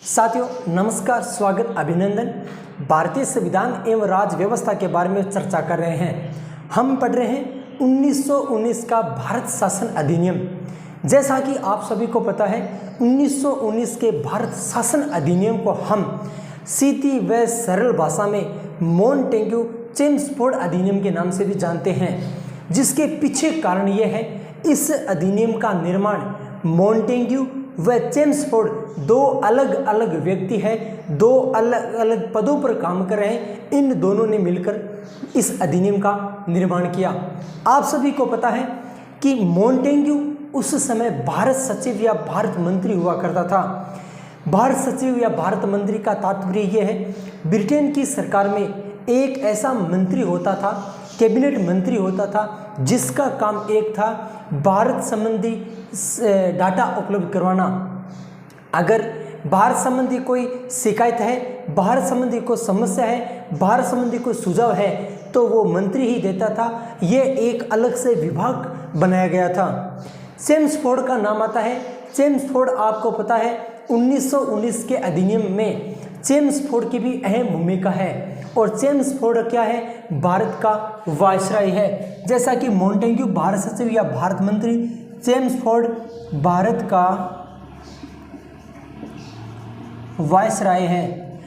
साथियों नमस्कार, स्वागत, अभिनंदन। भारतीय संविधान एवं राज्य व्यवस्था के बारे में चर्चा कर रहे हैं। हम पढ़ रहे हैं 1919 का भारत शासन अधिनियम। जैसा कि आप सभी को पता है, 1919 के भारत शासन अधिनियम को हम सीधी व सरल भाषा में मॉन्टेग्यू चेम्सफोर्ड अधिनियम के नाम से भी जानते हैं, जिसके पीछे कारण यह है इस अधिनियम का निर्माण मॉन्टेग्यू व चेम्सफोर्ड दो अलग अलग व्यक्ति हैं, दो अलग अलग पदों पर काम कर रहे हैं। इन दोनों ने मिलकर इस अधिनियम का निर्माण किया। आप सभी को पता है कि मॉन्टेग्यू उस समय भारत सचिव या भारत मंत्री हुआ करता था। भारत सचिव या भारत मंत्री का तात्पर्य यह है, ब्रिटेन की सरकार में एक ऐसा मंत्री होता था, कैबिनेट मंत्री होता था, जिसका काम एक था भारत संबंधी डाटा उपलब्ध करवाना। अगर भारत संबंधी कोई शिकायत है, भारत संबंधी कोई समस्या है, भारत संबंधी कोई सुझाव है, तो वो मंत्री ही देता था। ये एक अलग से विभाग बनाया गया था। चेम्सफोर्ड का नाम आता है। चेम्सफोर्ड आपको पता है 1919 के अधिनियम में चेम्सफोर्ड की भी अहम भूमिका है। और चेम्सफोर्ड क्या है? भारत का वायसराय है। जैसा कि मॉन्टेग्यू भारत सचिव या भारत मंत्री, चेम्सफोर्ड भारत का वायसराय है।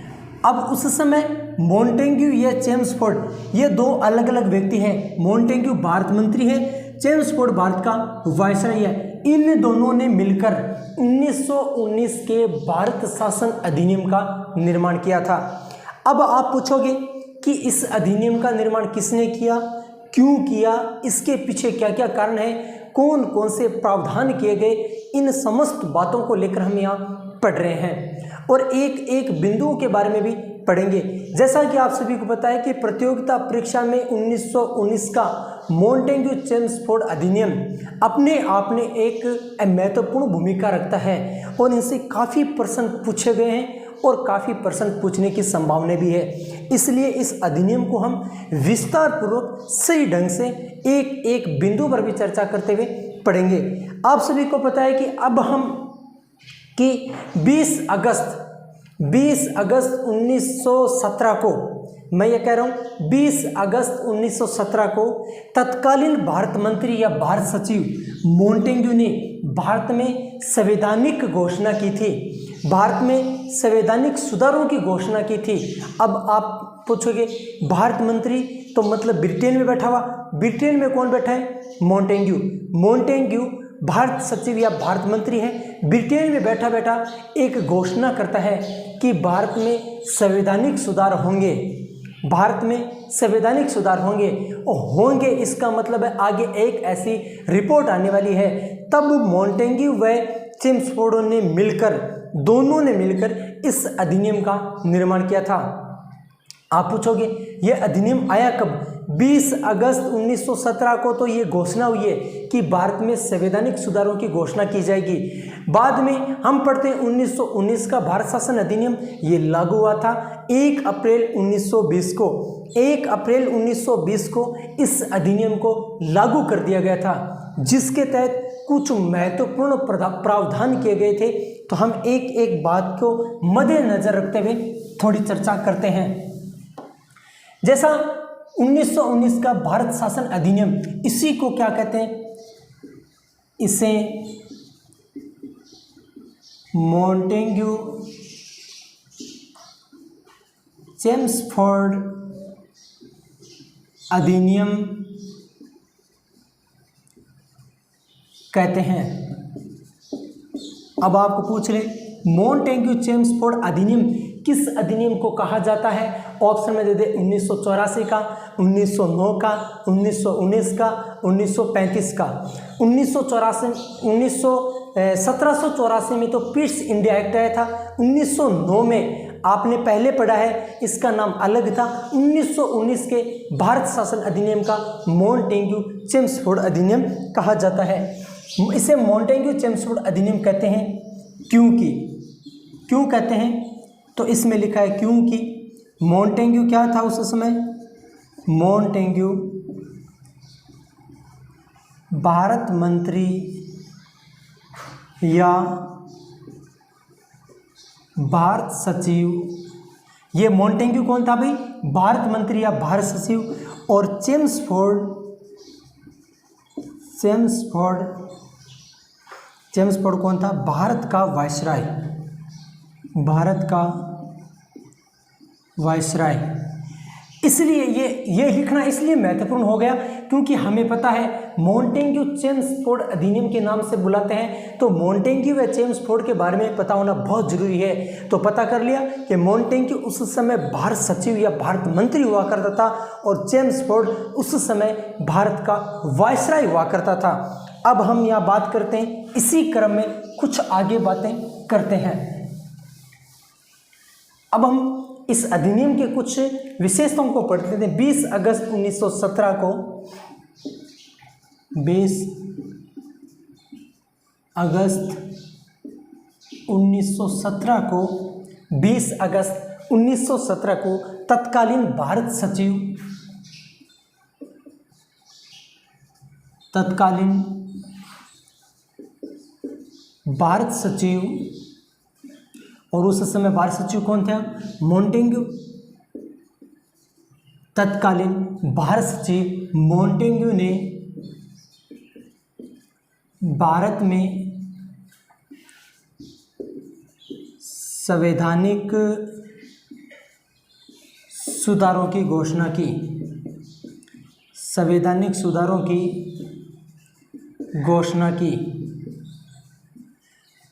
अब उस समय मॉन्टेग्यू या चेम्सफोर्ड ये दो अलग अलग व्यक्ति हैं। मॉन्टेग्यू भारत मंत्री है, चेम्सफोर्ड भारत का वायसराय है। इन दोनों ने मिलकर 1919 के भारत शासन अधिनियम का निर्माण किया था। अब आप पूछोगे कि इस अधिनियम का निर्माण किसने किया, क्यों किया, इसके पीछे क्या क्या कारण है, कौन कौन से प्रावधान किए गए, इन समस्त बातों को लेकर हम यहाँ पढ़ रहे हैं और एक एक बिंदुओं के बारे में भी पढ़ेंगे। जैसा कि आप सभी को पता है कि प्रतियोगिता परीक्षा में 1919 का मॉन्टेग्यू चेम्सफोर्ड अधिनियम अपने आप में एक महत्वपूर्ण भूमिका रखता है और इनसे काफ़ी प्रश्न पूछे गए हैं और काफ़ी प्रश्न पूछने की संभावना भी है। इसलिए इस अधिनियम को हम विस्तार पूर्वक सही ढंग से एक एक बिंदु पर भी चर्चा करते हुए पढ़ेंगे। आप सभी को पता है कि अब हम कि 20 अगस्त 1917 को, मैं ये कह रहा हूँ 20 अगस्त 1917 को तत्कालीन भारत मंत्री या भारत सचिव मॉन्टेग्यू ने भारत में संवैधानिक घोषणा की थी, भारत में संवैधानिक सुधारों की घोषणा की थी। अब आप पूछोगे भारत मंत्री तो मतलब ब्रिटेन में बैठा हुआ, ब्रिटेन में कौन बैठा है? मॉन्टेग्यू। मॉन्टेग्यू भारत सचिव या भारत मंत्री है, ब्रिटेन में बैठा बैठा एक घोषणा करता है कि भारत में संवैधानिक सुधार होंगे, भारत में संवैधानिक सुधार होंगे और होंगे इसका मतलब है आगे एक ऐसी रिपोर्ट आने वाली है। तब मॉन्टेग्यू व चेम्सफोर्ड ने मिलकर, दोनों ने मिलकर इस अधिनियम का निर्माण किया था। आप पूछोगे यह अधिनियम आया कब? 20 अगस्त 1917 को तो ये घोषणा हुई है कि भारत में संवैधानिक सुधारों की घोषणा की जाएगी। बाद में हम पढ़ते हैं 1919 का भारत शासन अधिनियम ये लागू हुआ था 1 अप्रैल 1920 को। 1 अप्रैल 1920 को इस अधिनियम को लागू कर दिया गया था, जिसके तहत कुछ महत्वपूर्ण प्रावधान किए गए थे। तो हम एक एक बात को मद्देनजर रखते हुए थोड़ी चर्चा करते हैं। जैसा 1919 का भारत शासन अधिनियम, इसी को क्या कहते हैं? इसे मॉन्टेग्यू चेम्सफोर्ड अधिनियम कहते हैं। अब आपको पूछ ले मॉन्टेग्यू चेम्सफोर्ड अधिनियम किस अधिनियम को कहा जाता है? ऑप्शन में दे दे 1984 का, 1909 का, 1919 का, 1935 का। 1784 में तो पीस इंडिया एक्ट आया था। 1909 में आपने पहले पढ़ा है, इसका नाम अलग था। 1919 के भारत शासन अधिनियम का मॉन्टेग्यू चेम्सफोर्ड अधिनियम कहा जाता है। इसे मॉन्टेग्यू चेम्सफोर्ड अधिनियम कहते हैं क्योंकि, क्यों कहते हैं? तो इसमें लिखा है क्योंकि मॉन्टेग्यू क्या था उस समय? मॉन्टेग्यू भारत मंत्री या भारत सचिव, ये मॉन्टेग्यू कौन था भाई? भारत मंत्री या भारत सचिव। और चेम्सफोर्ड कौन था? भारत का वायसराय, भारत का वायसराय। इसलिए ये लिखना इसलिए महत्वपूर्ण हो गया क्योंकि हमें पता है मॉन्टेग्यू चेम्सफोर्ड अधिनियम के नाम से बुलाते हैं, तो मॉन्टेग्यू व चेम्सफोर्ड के बारे में पता होना बहुत जरूरी है। तो पता कर लिया कि मॉन्टेग्यू उस समय भारत सचिव या भारत मंत्री हुआ करता था और चेम्सफोर्ड उस समय भारत का वायसराय हुआ करता था। अब हम यहाँ बात करते हैं, इसी क्रम में कुछ आगे बातें करते हैं। अब हम इस अधिनियम के कुछ विशेषताओं को पढ़ते थे। 20 अगस्त 1917 को 20 अगस्त 1917 को 20 अगस्त 1917 को तत्कालीन भारत सचिव और उस समय भारत सचिव कौन था? मॉन्टेग्यू। तत्कालीन भारत सचिव मॉन्टेग्यू ने भारत में संवैधानिक सुधारों की घोषणा की। संवैधानिक सुधारों की घोषणा की।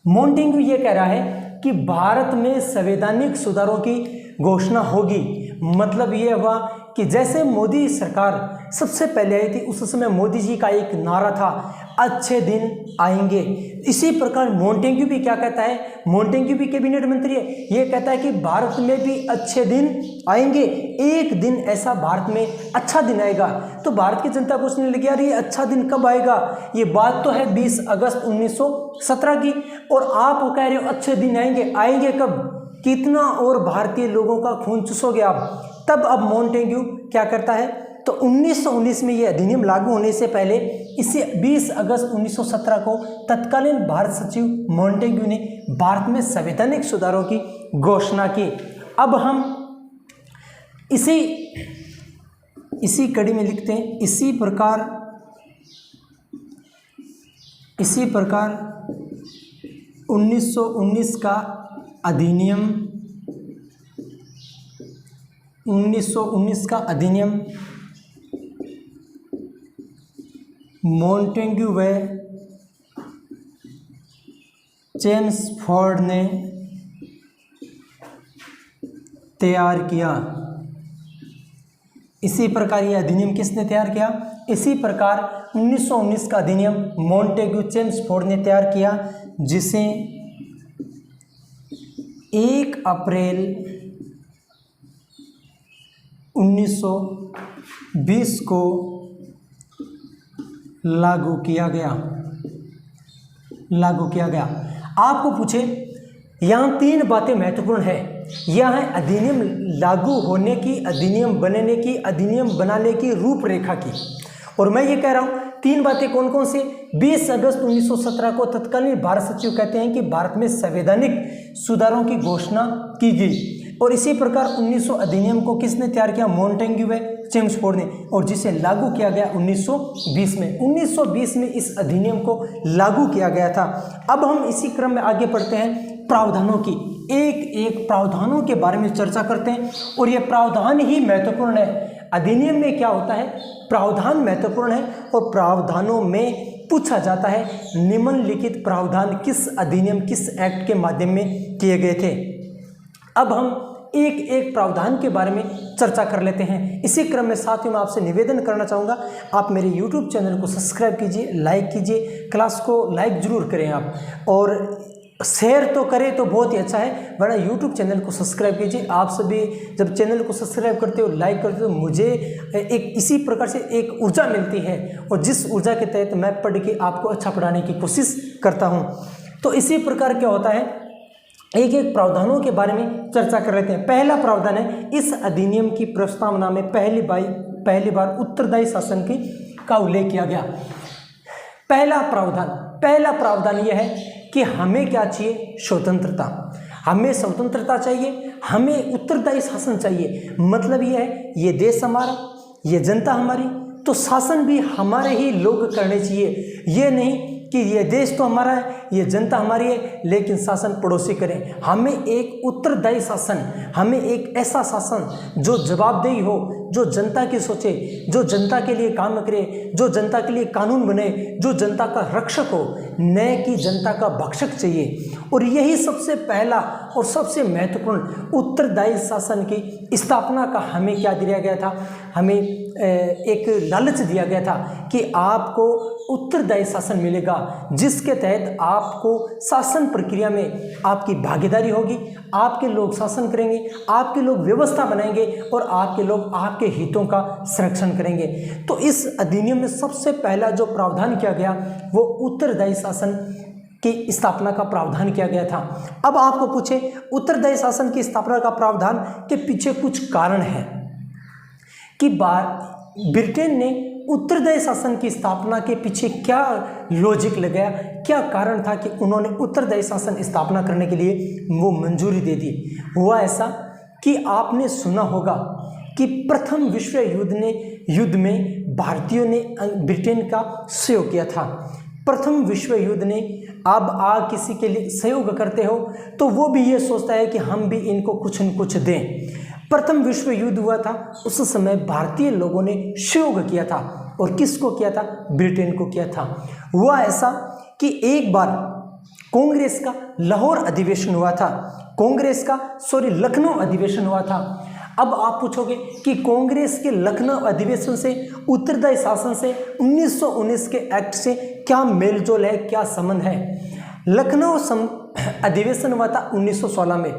मॉन्टेग्यू ये कह रहा है कि भारत में संवैधानिक सुधारों की घोषणा होगी। मतलब ये हुआ कि जैसे मोदी सरकार सबसे पहले आई थी, उस समय मोदी जी का एक नारा था, अच्छे दिन आएंगे। इसी प्रकार मॉन्टेग्यू भी क्या कहता है? मॉन्टेग्यू भी कैबिनेट मंत्री है, ये कहता है कि भारत में भी अच्छे दिन आएंगे, एक दिन ऐसा भारत में अच्छा दिन आएगा। तो भारत की जनता को सोचने लगी, यार ये अच्छा दिन कब आएगा? ये बात तो है 20 अगस्त 1917 की, और आप कह रहे हो अच्छे दिन आएंगे। आएंगे कब? कितना और भारतीय लोगों का खून चूसोगे आप? तब अब मॉन्टेग्यू क्या करता है, तो 1919 में ये अधिनियम लागू होने से पहले इसे 20 अगस्त 1917 को तत्कालीन भारत सचिव मॉन्टेग्यू ने भारत में संवैधानिक सुधारों की घोषणा की। अब हम इसी कड़ी में लिखते हैं, इसी प्रकार 1919 का अधिनियम 1919 का अधिनियम मॉन्टेग्यू व चेम्सफोर्ड ने तैयार किया। इसी प्रकार यह अधिनियम किसने तैयार किया? इसी प्रकार 1919 का अधिनियम मॉन्टेग्यू चेम्सफोर्ड ने तैयार किया, जिसे 1 अप्रैल 1920 को लागू किया गया। आपको पूछे, यहाँ 3 बातें महत्वपूर्ण है। यह है अधिनियम लागू होने की, अधिनियम बनने की, अधिनियम बनाने की रूपरेखा की। और मैं ये कह रहा हूँ 3 बातें कौन कौन से? 20 अगस्त 1917 को तत्कालीन भारत सचिव कहते हैं कि भारत में संवैधानिक सुधारों की घोषणा की गई। और इसी प्रकार 1900 अधिनियम को किसने तैयार किया? मॉन्टेग्यू व चेम्सफोर्ड ने, और जिसे लागू किया गया 1920 में। 1920 में इस अधिनियम को लागू किया गया था। अब हम इसी क्रम में आगे बढ़ते हैं, प्रावधानों की। एक एक प्रावधानों के बारे में चर्चा करते हैं, और ये प्रावधान ही महत्वपूर्ण है। अधिनियम में क्या होता है? प्रावधान महत्वपूर्ण है, और प्रावधानों में पूछा जाता है निम्नलिखित प्रावधान किस अधिनियम, किस एक्ट के माध्यम में किए गए थे। अब हम एक एक प्रावधान के बारे में चर्चा कर लेते हैं। इसी क्रम में साथियों मैं आपसे निवेदन करना चाहूँगा, आप मेरे YouTube चैनल को सब्सक्राइब कीजिए, लाइक कीजिए, क्लास को लाइक जरूर करें आप, और शेयर तो करें तो बहुत ही अच्छा है, वरना YouTube चैनल को सब्सक्राइब कीजिए। आप सभी जब चैनल को सब्सक्राइब करते हो, लाइक करते हो, तो मुझे एक इसी प्रकार से एक ऊर्जा मिलती है, और जिस ऊर्जा के तहत मैं पढ़ के आपको अच्छा पढ़ाने की कोशिश करता हूँ। तो इसी प्रकार क्या होता है, एक एक प्रावधानों के बारे में चर्चा कर लेते हैं। पहला प्रावधान है, इस अधिनियम की प्रस्तावना में पहली बार उत्तरदायी शासन का उल्लेख किया गया। पहला प्रावधान यह है कि हमें क्या चाहिए? स्वतंत्रता। हमें स्वतंत्रता चाहिए, हमें उत्तरदायी शासन चाहिए। मतलब ये है, ये देश हमारा, ये जनता हमारी, तो शासन भी हमारे ही लोग करने चाहिए। ये नहीं कि ये देश तो हमारा है, ये जनता हमारी है, लेकिन शासन पड़ोसी करें। हमें एक उत्तरदायी शासन, हमें एक ऐसा शासन जो जवाबदेही हो, जो जनता की सोचे, जो जनता के लिए काम करे, जो जनता के लिए कानून बने, जो जनता का रक्षक हो, न कि जनता का भक्षक चाहिए। और यही सबसे पहला और सबसे महत्वपूर्ण उत्तरदायी शासन की स्थापना का हमें क्या दिया गया था? हमें एक लालच दिया गया था कि आपको उत्तरदायी शासन मिलेगा, जिसके तहत आपको शासन प्रक्रिया में आपकी भागीदारी होगी, आपके लोग शासन करेंगे, आपके लोग व्यवस्था बनाएंगे और आपके लोग आपके हितों का संरक्षण करेंगे। तो इस अधिनियम में सबसे पहला जो प्रावधान किया गया वो उत्तरदायी शासन की स्थापना का प्रावधान किया गया था। अब आपको पूछे, उत्तरदायी शासन की स्थापना का प्रावधान के पीछे कुछ कारण है कि ब्रिटेन ने उत्तरदायी शासन की स्थापना के पीछे क्या लॉजिक लगाया, क्या कारण था कि उन्होंने उत्तरदायी शासन स्थापना करने के लिए वो मंजूरी दे दी। हुआ ऐसा कि आपने सुना होगा कि प्रथम विश्व युद्ध में भारतीयों ने ब्रिटेन का सहयोग किया था। प्रथम विश्व युद्ध ने, अब आप किसी के लिए सहयोग करते हो तो वो भी ये सोचता है कि हम भी इनको कुछ न कुछ दें। प्रथम विश्व युद्ध हुआ था, उस समय भारतीय लोगों ने सहयोग किया था। और किसको किया था? ब्रिटेन को किया था। हुआ ऐसा कि एक बार कांग्रेस का लाहौर अधिवेशन हुआ था, लखनऊ अधिवेशन हुआ था। अब आप पूछोगे कि कांग्रेस के लखनऊ अधिवेशन से, उत्तरदायी शासन से, 1919 के एक्ट से क्या मेलजोल है, क्या संबंध है? लखनऊ अधिवेशन हुआ था 1916 में।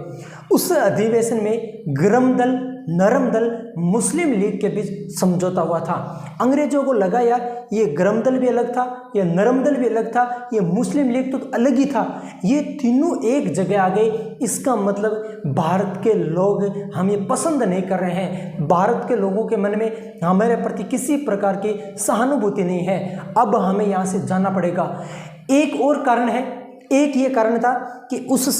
उस अधिवेशन में गरम दल, नरम दल, मुस्लिम लीग के बीच समझौता हुआ था। अंग्रेजों को लगा यार ये गरम दल भी अलग था, ये नरम दल भी अलग था, ये मुस्लिम लीग तो अलग ही था, ये तीनों एक जगह आ गए। इसका मतलब भारत के लोग हमें पसंद नहीं कर रहे हैं, भारत के लोगों के मन में हमारे प्रति किसी प्रकार की सहानुभूति नहीं है, अब हमें यहाँ से जाना पड़ेगा। एक और कारण है, एक ये कारण था कि उस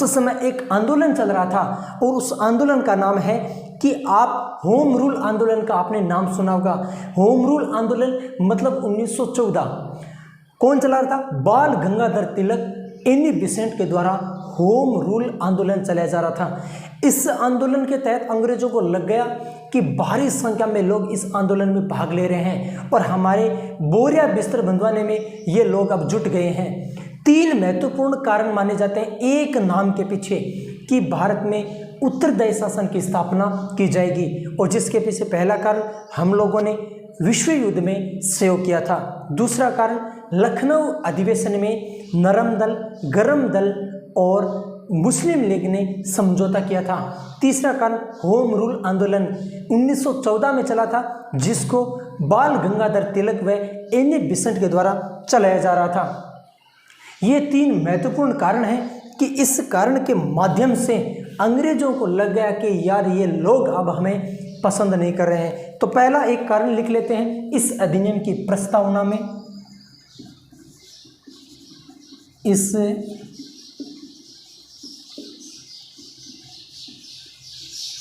समय एक आंदोलन चल रहा था और उस आंदोलन का नाम है कि आप होम रूल आंदोलन का आपने नाम सुना होगा। होम रूल आंदोलन मतलब 1914 कौन चला रहा था? बाल गंगाधर तिलक, एनी बेसेंट के द्वारा होम रूल आंदोलन चलाया जा रहा था। इस आंदोलन के तहत अंग्रेजों को लग गया कि भारी संख्या में लोग इस आंदोलन में भाग ले रहे हैं और हमारे बोरिया बिस्तर बंधवाने में ये लोग अब जुट गए हैं। 3 महत्वपूर्ण कारण माने जाते हैं एक नाम के पीछे कि भारत में उत्तरदायी शासन की स्थापना की जाएगी, और जिसके पीछे पहला कारण हम लोगों ने विश्व युद्ध में सहयोग किया था। दूसरा कारण लखनऊ अधिवेशन में नरम दल, गरम दल और मुस्लिम लीग ने समझौता किया था। तीसरा कारण होम रूल आंदोलन 1914 में चला था, जिसको बाल गंगाधर तिलक व एनी बेसेंट के द्वारा चलाया जा रहा था। ये 3 महत्वपूर्ण कारण हैं कि इस कारण के माध्यम से अंग्रेजों को लग गया कि यार ये लोग अब हमें पसंद नहीं कर रहे हैं। तो पहला एक कारण लिख लेते हैं इस अधिनियम की प्रस्तावना में। इस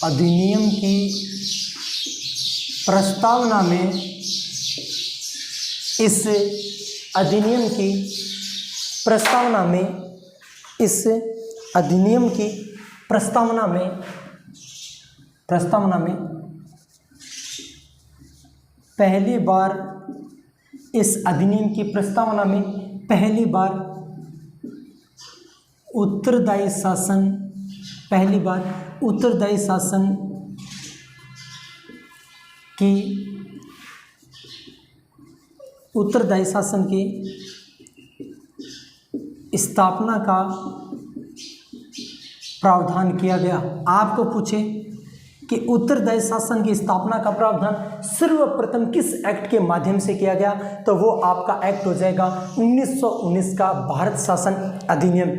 अधिनियम की प्रस्तावना में, इस अधिनियम की प्रस्तावना में, इस अधिनियम की प्रस्तावना में पहली बार, इस अधिनियम की प्रस्तावना में पहली बार उत्तरदायी शासन, पहली बार उत्तरदायी शासन की, उत्तरदायी शासन की स्थापना का प्रावधान किया गया। आपको पूछे कि उत्तरदायी शासन की स्थापना का प्रावधान सर्वप्रथम किस एक्ट के माध्यम से किया गया, तो वो आपका एक्ट हो जाएगा 1919 का भारत शासन अधिनियम।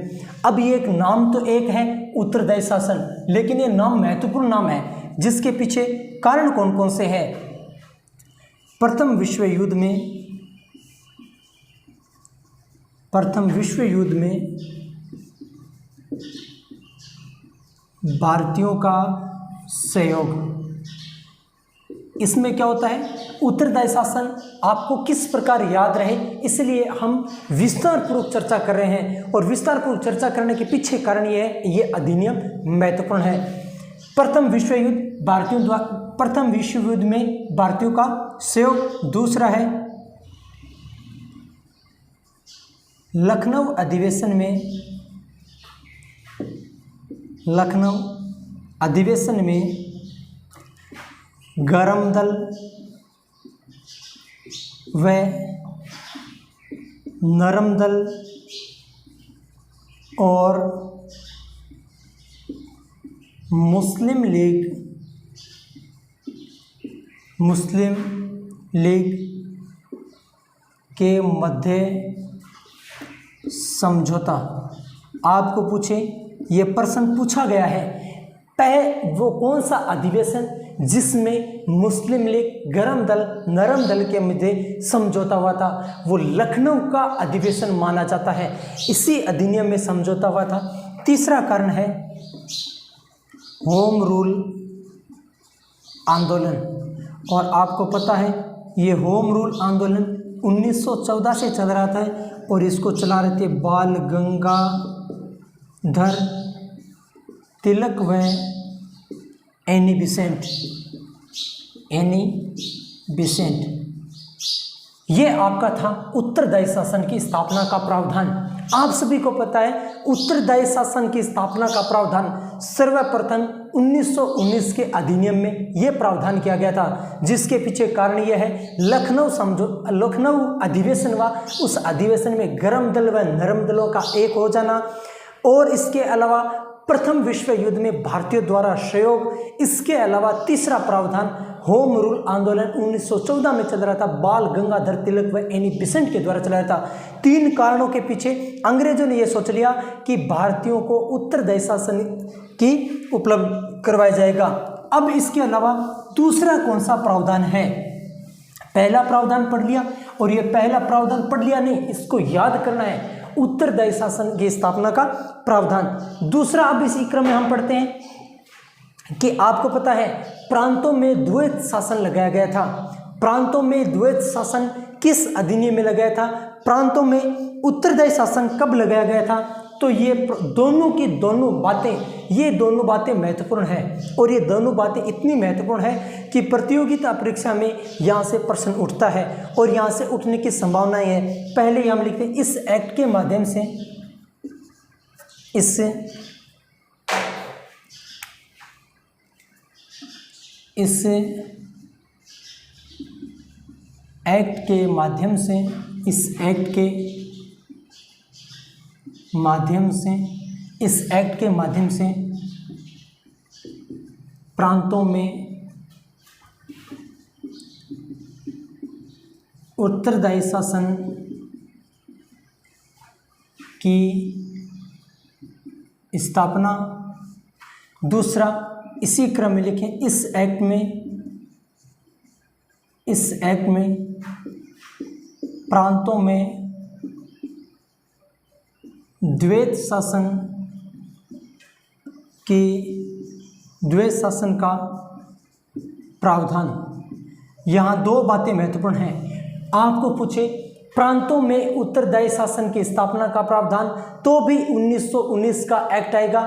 अब ये एक नाम तो एक है उत्तरदायी शासन, लेकिन ये नाम महत्वपूर्ण नाम है, जिसके पीछे कारण कौन कौन से हैं। प्रथम विश्व युद्ध में भारतीयों का सहयोग। इसमें क्या होता है, उत्तरदायी शासन आपको किस प्रकार याद रहे, इसलिए हम विस्तार पूर्वक चर्चा कर रहे हैं। और विस्तार पूर्वक चर्चा करने के पीछे कारण ये है, ये अधिनियम महत्वपूर्ण है। प्रथम विश्व युद्ध में भारतीयों का सहयोग। दूसरा है लखनऊ अधिवेशन में गरम दल व नरम दल और मुस्लिम लीग के मध्य समझौता। आपको पूछे, ये प्रश्न पूछा गया है, वो कौन सा अधिवेशन जिसमें मुस्लिम लीग, गरम दल, नरम दल के मध्य समझौता हुआ था, वो लखनऊ का अधिवेशन माना जाता है। इसी अधिनियम में समझौता हुआ था। तीसरा कारण है होम रूल आंदोलन। और आपको पता है ये होम रूल आंदोलन 1914 से चल रहा था और इसको चला रहे थे बाल गंगाधर तिलक व एनी बिसेंट। ये आपका था उत्तरदायी शासन की स्थापना का प्रावधान। आप सभी को पता है उत्तरदायी शासन की स्थापना का प्रावधान सर्वप्रथम 1919 के अधिनियम में यह प्रावधान किया गया था, जिसके पीछे कारण यह है लखनऊ अधिवेशन हुआ। उस अधिवेशन में गरम दल व नरम दलों का एक हो जाना और इसके अलावा प्रथम विश्व युद्ध में भारतीयों द्वारा सहयोग। इसके अलावा तीसरा प्रावधान होम रूल आंदोलन 1914 में चल रहा था, बाल गंगाधर तिलक व एनी बिसेंट के द्वारा चला रहा था। तीन कारणों के पीछे अंग्रेजों ने यह सोच लिया कि भारतीयों को उत्तरदायी शासन की उपलब्ध करवाया जाएगा। अब इसके अलावा दूसरा कौन सा प्रावधान है? पहला प्रावधान पढ़ लिया, और ये पहला प्रावधान पढ़ लिया नहीं, इसको याद करना है, उत्तरदायी शासन की स्थापना का प्रावधान। दूसरा, अब इसी क्रम में हम पढ़ते हैं कि आपको पता है प्रांतों में द्वैत शासन लगाया गया था। प्रांतों में द्वैत शासन किस अधिनियम में लगाया था? प्रांतों में उत्तरदायी शासन कब लगाया गया था? तो ये दोनों की दोनों बातें महत्वपूर्ण है, और ये दोनों बातें इतनी महत्वपूर्ण है कि प्रतियोगिता परीक्षा में यहाँ से प्रश्न उठता है और यहाँ से उठने की संभावनाएं है। पहले हम लिखते हैं इस एक्ट के माध्यम से, इस एक्ट के माध्यम से प्रांतों में उत्तरदायी शासन की स्थापना। दूसरा, इसी क्रम में लिखें इस एक्ट में प्रांतों में द्वैत शासन का प्रावधान। यहाँ दो बातें महत्वपूर्ण हैं। आपको पूछे प्रांतों में उत्तरदायी शासन की स्थापना का प्रावधान, तो भी 1919 का एक्ट आएगा।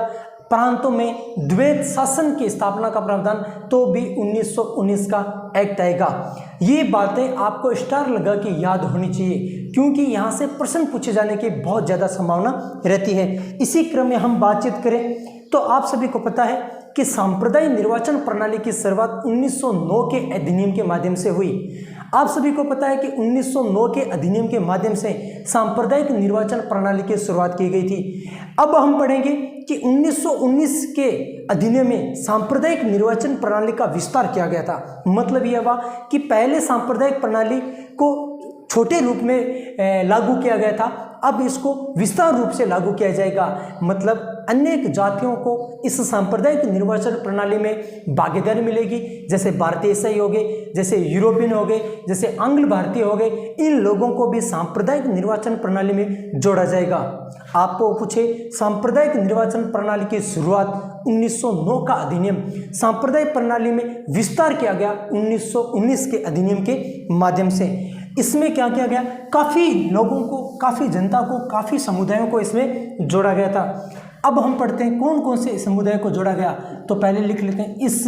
प्रांतों में द्वैत शासन की स्थापना का प्रावधान, तो भी 1919 का एक्ट आएगा। ये बातें आपको स्टार लगा के याद होनी चाहिए, क्योंकि यहाँ से प्रश्न पूछे जाने की बहुत ज़्यादा संभावना रहती है। इसी क्रम में हम बातचीत करें तो आप सभी को पता है कि सांप्रदायिक निर्वाचन प्रणाली की शुरुआत 1909 के अधिनियम के माध्यम से हुई। आप सभी को पता है कि 1909 के अधिनियम के माध्यम से सांप्रदायिक निर्वाचन प्रणाली की शुरुआत की गई थी। अब हम पढ़ेंगे कि 1919 के अधिनियम में सांप्रदायिक निर्वाचन प्रणाली का विस्तार किया गया था। मतलब यह हुआ कि पहले सांप्रदायिक प्रणाली को छोटे रूप में लागू किया गया था, अब इसको विस्तार रूप से लागू किया जाएगा। मतलब अनेक जातियों को इस सांप्रदायिक निर्वाचन प्रणाली में भागीदारी मिलेगी। जैसे भारतीय ईसाई हो गए, जैसे यूरोपियन हो गए, जैसे आंग्ल भारतीय हो गए, इन लोगों को भी सांप्रदायिक निर्वाचन प्रणाली में जोड़ा जाएगा। आपको पूछे सांप्रदायिक निर्वाचन प्रणाली की शुरुआत 1909 का अधिनियम सांप्रदायिक प्रणाली में विस्तार किया गया 1919 के अधिनियम के माध्यम से। इसमें क्या किया गया, काफ़ी लोगों को, काफ़ी जनता को, काफ़ी समुदायों को इसमें जोड़ा गया था। अब हम पढ़ते हैं कौन कौन से समुदाय को जोड़ा गया। तो पहले लिख लेते हैं, इस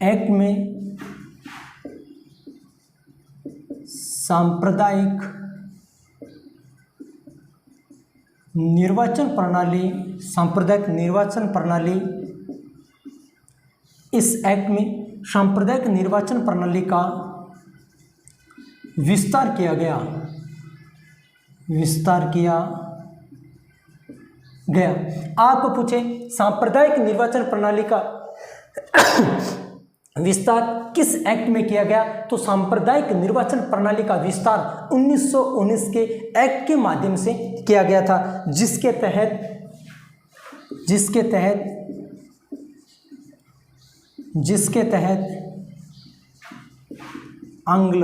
एक्ट में सांप्रदायिक निर्वाचन प्रणाली, सांप्रदायिक निर्वाचन प्रणाली, इस एक्ट में सांप्रदायिक निर्वाचन प्रणाली का विस्तार किया गया, विस्तार किया गया। आप पूछे सांप्रदायिक निर्वाचन प्रणाली का विस्तार किस एक्ट में किया गया, तो सांप्रदायिक निर्वाचन प्रणाली का विस्तार 1919 के एक्ट के माध्यम से किया गया था, जिसके तहत आंग्ल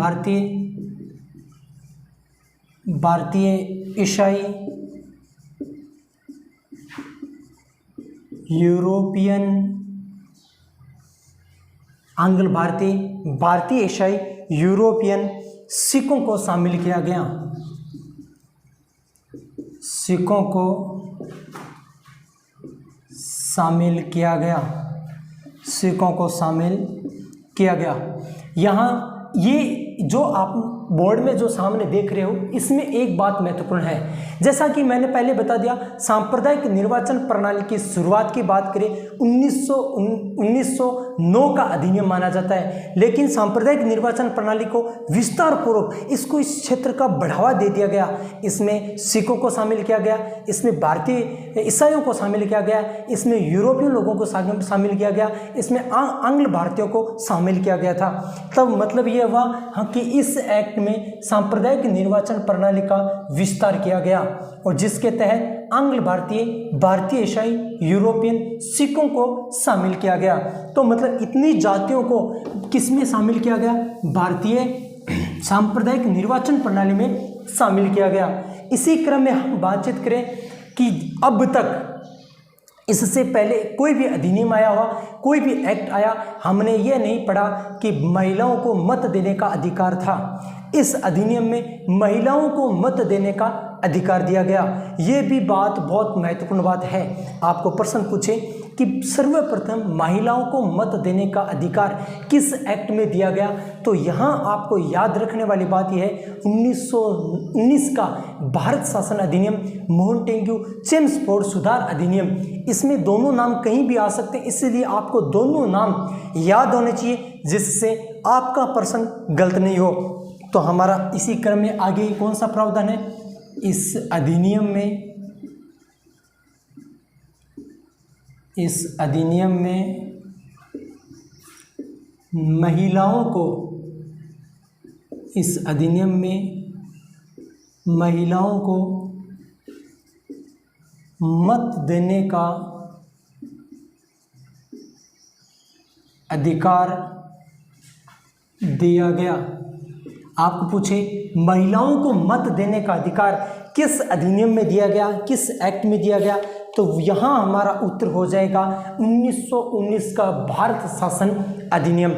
भारतीय, भारतीय ईसाई, यूरोपियन, आंग्ल भारतीय, भारतीय ईसाई, यूरोपियन सिखों को शामिल किया गया, सिखों को शामिल किया गया, सिखों को शामिल किया गया। यहाँ ये जो आप बोर्ड में जो सामने देख रहे हो, इसमें एक बात महत्वपूर्ण है। जैसा कि मैंने पहले बता दिया, सांप्रदायिक निर्वाचन प्रणाली की शुरुआत की बात करें 1909 का अधिनियम माना जाता है, लेकिन सांप्रदायिक निर्वाचन प्रणाली को विस्तार पूर्वक इसको इस क्षेत्र का बढ़ावा दे दिया गया। इसमें सिखों को शामिल किया गया, इसमें भारतीय ईसाइयों को शामिल किया गया, इसमें यूरोपियन लोगों को शामिल किया गया, इसमें आंग्ल भारतीयों को शामिल किया गया था। तब मतलब यह हुआ कि इस एक्ट में सांप्रदायिक निर्वाचन प्रणाली का विस्तार किया गया, और जिसके तहत आंग्ल भारतीय, भारतीय ईसाई, यूरोपियन सिखों को शामिल किया गया। तो मतलब इतनी जातियों को किसमें शामिल किया गया, भारतीय सांप्रदायिक निर्वाचन प्रणाली में शामिल किया गया। इसी क्रम में हम बातचीत करें कि अब तक इससे पहले कोई भी अधिनियम आया हुआ, कोई भी एक्ट आया, हमने ये नहीं पढ़ा कि महिलाओं को मत देने का अधिकार था। इस अधिनियम में महिलाओं को मत देने का अधिकार दिया गया। ये भी बात बहुत महत्वपूर्ण बात है। आपको प्रश्न पूछे कि सर्वप्रथम महिलाओं को मत देने का अधिकार किस एक्ट में दिया गया, तो यहाँ आपको याद रखने वाली बात यह है 1919 का भारत शासन अधिनियम, मोंटेग्यू चेम्सफोर्ड सुधार अधिनियम। इसमें दोनों नाम कहीं भी आ सकते हैं, इसलिए आपको दोनों नाम याद होने चाहिए, जिससे आपका प्रश्न गलत नहीं हो। तो हमारा इसी क्रम में आगे कौन सा प्रावधान है, इस अधिनियम में महिलाओं को, इस अधिनियम में महिलाओं को मत देने का अधिकार दिया गया। आपको पूछे महिलाओं को मत देने का अधिकार किस अधिनियम में दिया गया, किस एक्ट में दिया गया, तो यहाँ हमारा उत्तर हो जाएगा 1919 का भारत शासन अधिनियम।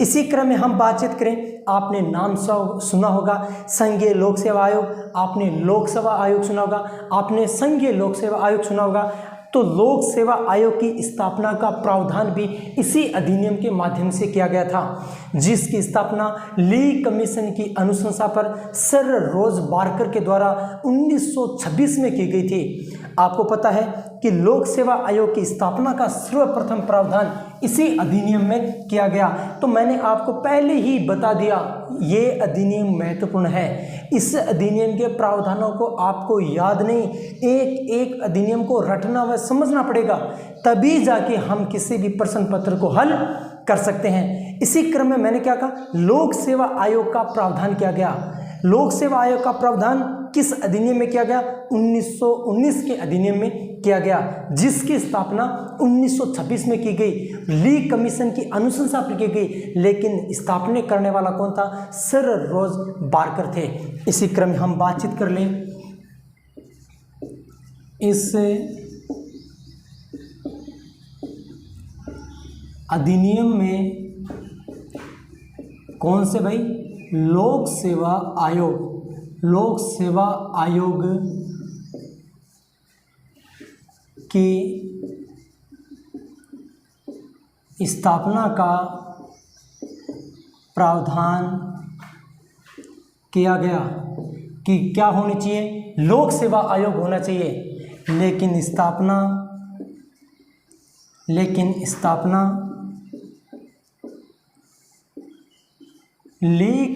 इसी क्रम में हम बातचीत करें, आपने नाम सुना होगा संघीय लोक सेवा आयोग, आपने लोक सेवा आयोग सुना होगा, आपने संघीय लोक सेवा आयोग सुना होगा। तो लोक सेवा आयोग की स्थापना का प्रावधान भी इसी अधिनियम के माध्यम से किया गया था, जिसकी स्थापना ली कमीशन की अनुशंसा पर सर रोज बार्कर के द्वारा 1926 में की गई थी। आपको पता है कि लोक सेवा आयोग की स्थापना का सर्वप्रथम प्रावधान इसी अधिनियम में किया गया। तो मैंने आपको पहले ही बता दिया, ये अधिनियम महत्वपूर्ण है। इस अधिनियम के प्रावधानों को आपको याद नहीं, एक एक अधिनियम को रटना व समझना पड़ेगा, तभी जाके हम किसी भी प्रश्न पत्र को हल कर सकते हैं। इसी क्रम में मैंने क्या कहा, लोक सेवा आयोग का प्रावधान किया गया। लोक सेवा आयोग का प्रावधान किस अधिनियम में किया गया? 1919 के अधिनियम में किया गया, जिसकी स्थापना 1926 में की गई। ली कमीशन की अनुशंसा पर की गई, लेकिन स्थापना करने वाला कौन था? सर रोज बारकर थे। इसी क्रम में हम बातचीत कर लें इस अधिनियम में कौन से भाई? लोक सेवा आयोग, लोक सेवा आयोग की स्थापना का प्रावधान किया गया कि क्या होनी चाहिए? लोक सेवा आयोग होना चाहिए। लेकिन स्थापना ली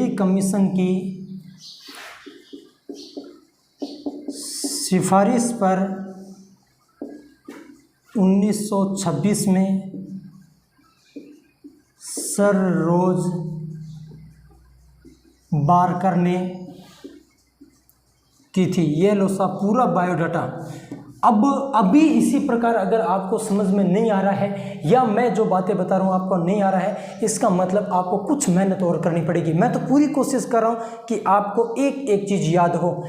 कमीशन की सिफारिश पर 1926 में सर रोज बारकर ने की थी। ये लो सा पूरा बायोडाटा। अब अभी इसी प्रकार अगर आपको समझ में नहीं आ रहा है या मैं जो बातें बता रहा हूँ आपको नहीं आ रहा है, इसका मतलब आपको कुछ मेहनत और करनी पड़ेगी। मैं तो पूरी कोशिश कर रहा हूँ कि आपको एक एक चीज़ याद हो।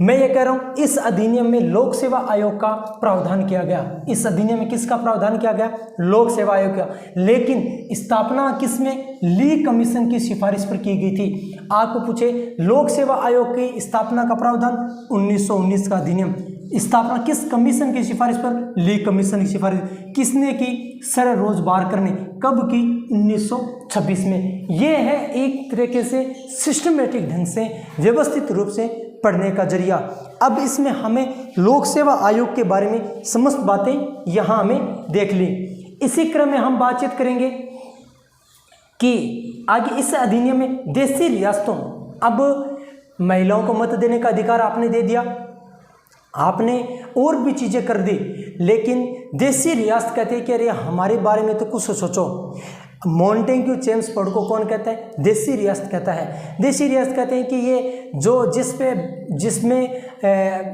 मैं ये कह रहा हूँ इस अधिनियम में लोक सेवा आयोग का प्रावधान किया गया। इस अधिनियम में किसका प्रावधान किया गया? लोक सेवा आयोग का। लेकिन स्थापना किसमें? ली कमीशन की सिफारिश पर की गई थी। आपको पूछे लोक सेवा आयोग की स्थापना का प्रावधान 1919 का अधिनियम, स्थापना किस कमीशन की सिफारिश पर? ली कमीशन की सिफारिश किसने की? सर रोज बारकर ने। कब की? 1926 में। यह है एक तरीके से सिस्टमेटिक ढंग से व्यवस्थित रूप से पढ़ने का जरिया। अब इसमें हमें लोक सेवा आयोग के बारे में समस्त बातें यहाँ हमें देख ली। इसी क्रम में हम बातचीत करेंगे कि आगे इस अधिनियम में देशी रियासतों, अब महिलाओं को मत देने का अधिकार आपने दे दिया, आपने और भी चीज़ें कर दी, लेकिन देशी रियासत कहते हैं कि अरे हमारे बारे में तो कुछ सोचो। मॉन्टेग्यू चेम्सफोर्ड को कौन कहता है? देशी रियासत कहता है। देशी रियासत कहते हैं कि ये जो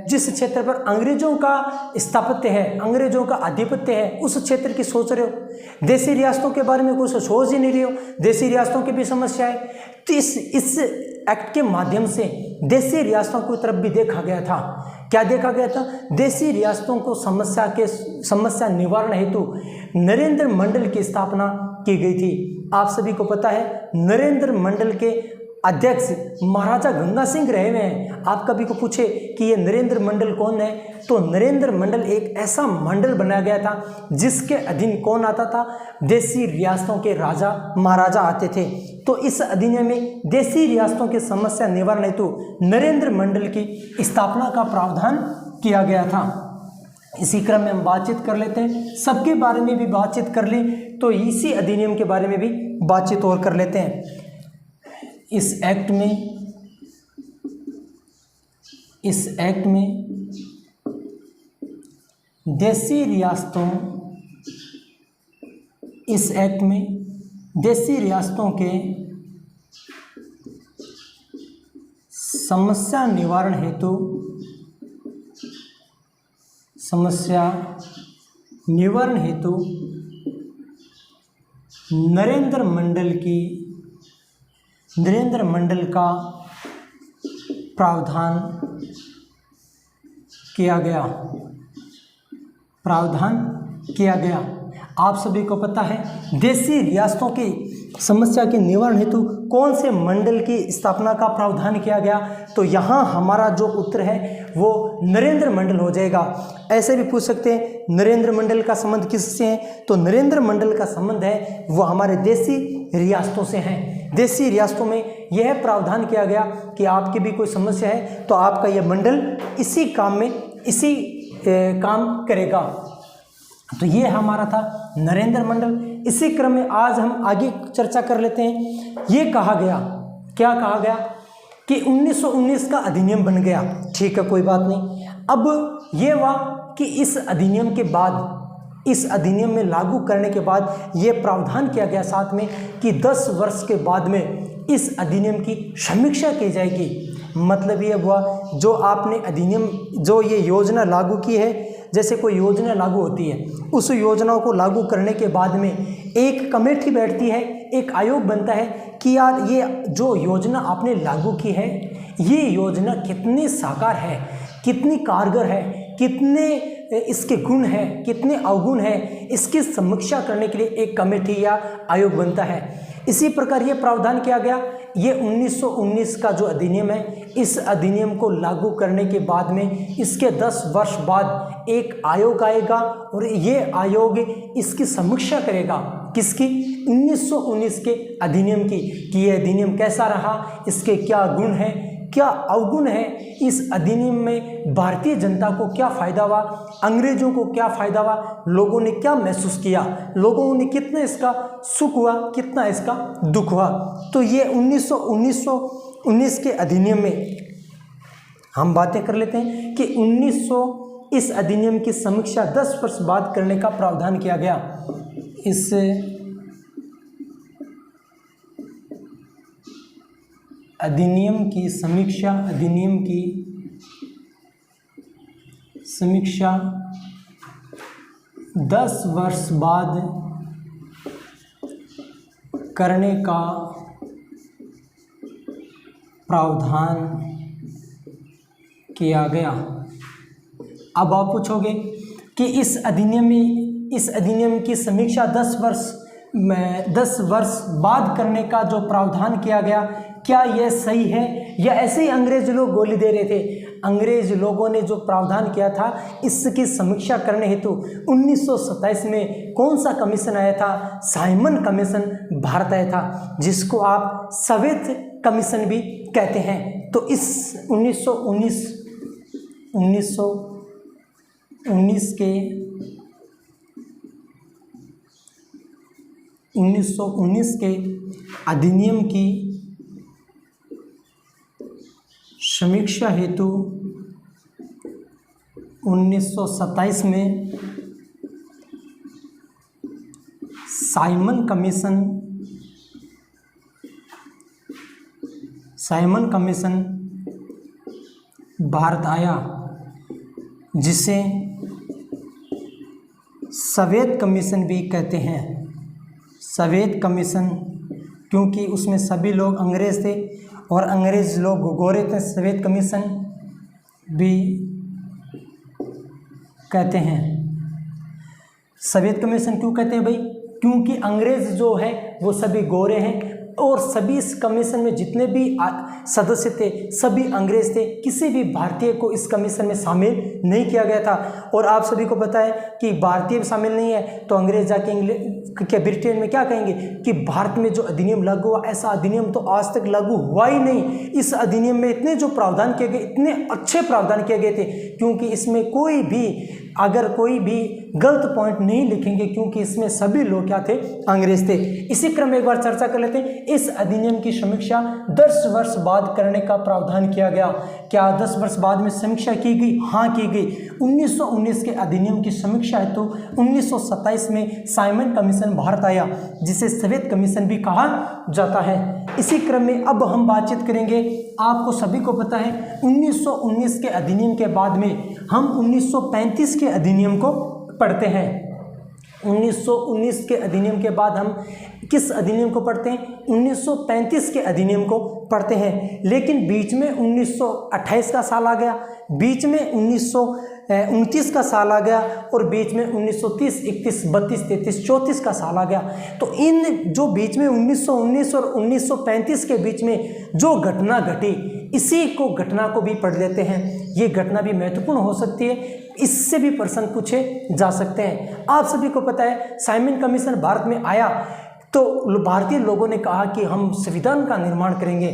जिस क्षेत्र पर अंग्रेजों का स्थापत्य है, अंग्रेजों का आधिपत्य है, उस क्षेत्र की सोच रहे हो। देशी रियासतों के बारे में कुछ सोच ही नहीं रहे हो। देशी रियासतों की भी समस्या है। तो इस एक्ट के माध्यम से देशी रियासतों की तरफ भी देखा गया था। क्या देखा गया था? देशी रियासतों को समस्या निवारण हेतु नरेंद्र मंडल की स्थापना की गई थी। आप सभी को पता है नरेंद्र मंडल के अध्यक्ष महाराजा गंगा सिंह रहे हुए हैं। आप कभी को पूछे कि ये नरेंद्र मंडल कौन है, तो नरेंद्र मंडल एक ऐसा मंडल बनाया गया था जिसके अधीन कौन आता था? देशी रियासतों के राजा महाराजा आते थे। तो इस अधिनियम में देशी रियासतों की समस्या निवारण हेतु नरेंद्र मंडल की स्थापना का प्रावधान किया गया था। इसी क्रम में हम बातचीत कर लेते हैं, सबके बारे में भी बातचीत कर ली तो इसी अधिनियम के बारे में भी बातचीत और कर लेते हैं। इस एक्ट में देशी रियासतों के समस्या निवारण हेतु नरेंद्र मंडल का प्रावधान किया गया। आप सभी को पता है देशी रियासतों की समस्या के निवारण हेतु कौन से मंडल की स्थापना का प्रावधान किया गया? तो यहाँ हमारा जो उत्तर है वो नरेंद्र मंडल हो जाएगा। ऐसे भी पूछ सकते हैं नरेंद्र मंडल का संबंध किससे है? तो नरेंद्र मंडल का संबंध है वो हमारे देशी रियासतों से हैं। देशी रियासतों में यह प्रावधान किया गया कि आपकी भी कोई समस्या है तो आपका यह मंडल इसी काम करेगा। तो ये हमारा था नरेंद्र मंडल। इसी क्रम में आज हम आगे चर्चा कर लेते हैं। ये कहा गया, क्या कहा गया कि 1919 का अधिनियम बन गया, ठीक है कोई बात नहीं। अब ये हुआ कि इस अधिनियम के बाद इस अधिनियम में लागू करने के बाद ये प्रावधान किया गया साथ में कि 10 वर्ष के बाद में इस अधिनियम की समीक्षा की जाएगी। मतलब ये हुआ, जो आपने अधिनियम, जो ये योजना लागू की है, जैसे कोई योजना लागू होती है, उस योजना को लागू करने के बाद में एक कमेटी बैठती है, एक आयोग बनता है कि यार ये जो योजना आपने लागू की है, ये योजना कितनी साकार है, कितनी कारगर है, कितने इसके गुण हैं, कितने अवगुण हैं, इसकी समीक्षा करने के लिए एक कमेटी या आयोग बनता है। इसी प्रकार ये प्रावधान किया गया। ये 1919 का जो अधिनियम है, इस अधिनियम को लागू करने के बाद में इसके 10 वर्ष बाद एक आयोग आएगा और ये आयोग इसकी समीक्षा करेगा। किसकी? 1919 के अधिनियम की, कि ये अधिनियम कैसा रहा, इसके क्या गुण हैं, क्या अवगुण है, इस अधिनियम में भारतीय जनता को क्या फ़ायदा हुआ, अंग्रेजों को क्या फ़ायदा हुआ, लोगों ने क्या महसूस किया, लोगों ने कितना इसका सुख हुआ, कितना इसका दुख हुआ। तो ये 1919 के अधिनियम में हम बातें कर लेते हैं कि 1900 इस अधिनियम की समीक्षा 10 वर्ष बाद करने का प्रावधान किया गया। इस अधिनियम की समीक्षा 10 वर्ष बाद करने का प्रावधान किया गया। अब आप पूछोगे कि इस अधिनियम की समीक्षा 10 वर्ष बाद करने का जो प्रावधान किया गया, क्या यह सही है या ऐसे ही अंग्रेज लोग गोली दे रहे थे? अंग्रेज लोगों ने जो प्रावधान किया था, इसकी समीक्षा करने हेतु 1927 में कौन सा कमीशन आया था? साइमन कमीशन भारत आया था, जिसको आप सवेत कमीशन भी कहते हैं। तो इस 1919 के अधिनियम की समीक्षा हेतु 1927 में साइमन कमीशन भारत आया, जिसे सवेत कमीशन भी कहते हैं। सवेत कमीशन क्योंकि उसमें सभी लोग अंग्रेज थे और अंग्रेज लोग गोरे थे, सवेत कमीशन भी कहते हैं। सवेत कमीशन क्यों कहते हैं भाई? क्योंकि अंग्रेज जो है वो सभी गोरे हैं और सभी इस कमीशन में जितने भी सदस्य थे सभी अंग्रेज थे। किसी भी भारतीय को इस कमीशन में शामिल नहीं किया गया था। और आप सभी को पता है कि भारतीय शामिल नहीं है तो अंग्रेज जाके ब्रिटेन में क्या कहेंगे कि भारत में जो अधिनियम लागू हुआ, ऐसा अधिनियम तो आज तक लागू हुआ ही नहीं। इस अधिनियम में इतने जो प्रावधान किए गए, इतने अच्छे प्रावधान किए गए थे, क्योंकि इसमें कोई भी गलत पॉइंट नहीं लिखेंगे, क्योंकि इसमें सभी लोग क्या थे? अंग्रेज थे। इसी क्रम में एक बार चर्चा कर लेते हैं। इस अधिनियम की समीक्षा 10 वर्ष बाद करने का प्रावधान किया गया। क्या 10 वर्ष बाद में समीक्षा की गई? हाँ, की गई। 1919 के अधिनियम की समीक्षा हेतु 1927 में साइमन कमीशन भारत आया, जिसे सवेत कमीशन भी कहा जाता है। इसी क्रम में अब हम बातचीत करेंगे। आपको सभी को पता है 1919 के अधिनियम के बाद में हम 1935 के अधिनियम को पढ़ते हैं। 1919 के अधिनियम के बाद हम किस अधिनियम को पढ़ते हैं? 1935 के अधिनियम को पढ़ते हैं। लेकिन बीच में 1928 का साल आ गया, बीच में 1929 का साल आ गया और बीच में 1930, 31, 32, 33, 34 का साल आ गया। तो इन जो बीच में 1919 और 1935 के बीच में जो घटना घटी, इसी घटना को भी पढ़ लेते हैं। ये घटना भी महत्वपूर्ण हो सकती है, इससे भी प्रश्न पूछे जा सकते हैं। आप सभी को पता है साइमन कमीशन भारत में आया तो भारतीय लोगों ने कहा कि हम संविधान का निर्माण करेंगे।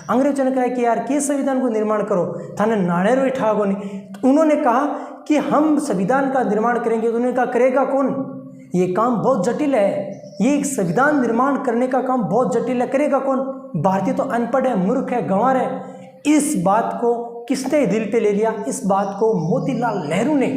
अंग्रेजों ने कहा कि यार किस संविधान को निर्माण करो, थाने नाणेरो ठागो ने। उन्होंने कहा कि हम संविधान का निर्माण करेंगे। उन्होंने कहा करेगा कौन? ये काम बहुत जटिल है, ये संविधान निर्माण करने का काम बहुत जटिल है, करेगा कौन? भारतीय तो अनपढ़ है, मूर्ख है, गंवार है। इस बात को किसने दिल पे ले लिया? इस बात को मोतीलाल नेहरू ने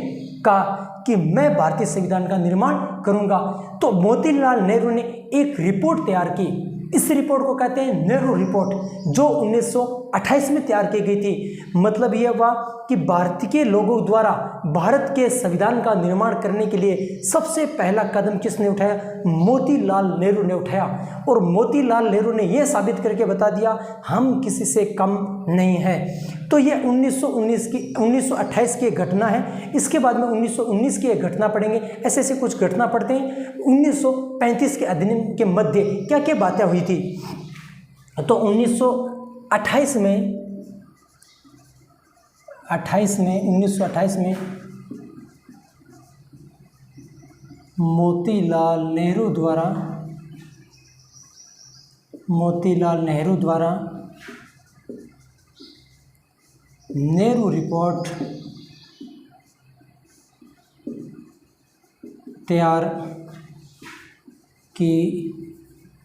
कहा कि मैं भारतीय संविधान का निर्माण करूंगा। तो मोतीलाल नेहरू ने एक रिपोर्ट तैयार की। इस रिपोर्ट को कहते हैं नेहरू रिपोर्ट, जो 1928 में तैयार की गई थी। मतलब यह हुआ कि भारतीय लोगों द्वारा भारत के संविधान का निर्माण करने के लिए सबसे पहला कदम किसने उठाया? मोतीलाल नेहरू ने उठाया। और मोतीलाल नेहरू ने यह साबित करके बता दिया हम किसी से कम नहीं हैं। तो ये 1928 की एक घटना है। इसके बाद में 1919 की एक घटना पढ़ेंगे। ऐसे ऐसे कुछ घटना पढ़ते हैं। 1935 के अधिनियम के मध्य क्या क्या बातें हुई थी? तो 1928 में मोतीलाल नेहरू द्वारा नेहरू रिपोर्ट तैयार की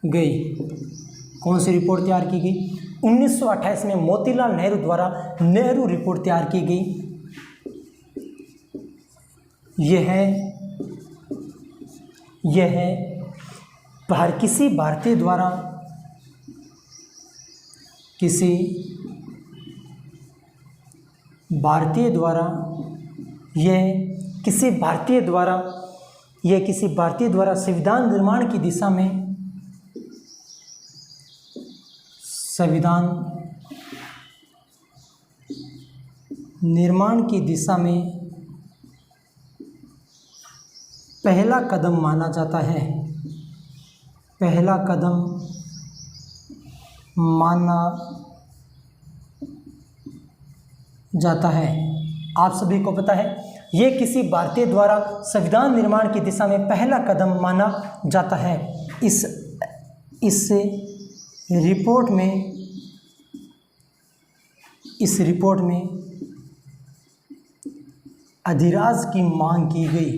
गई। कौन सी रिपोर्ट तैयार की गई? 1928 में मोतीलाल नेहरू द्वारा नेहरू रिपोर्ट तैयार की गई। यह है किसी भारतीय द्वारा संविधान निर्माण की दिशा में पहला कदम माना जाता है। आप सभी को पता है ये किसी भारतीय द्वारा संविधान निर्माण की दिशा में पहला कदम माना जाता है। इस रिपोर्ट में अधिराज की मांग की गई।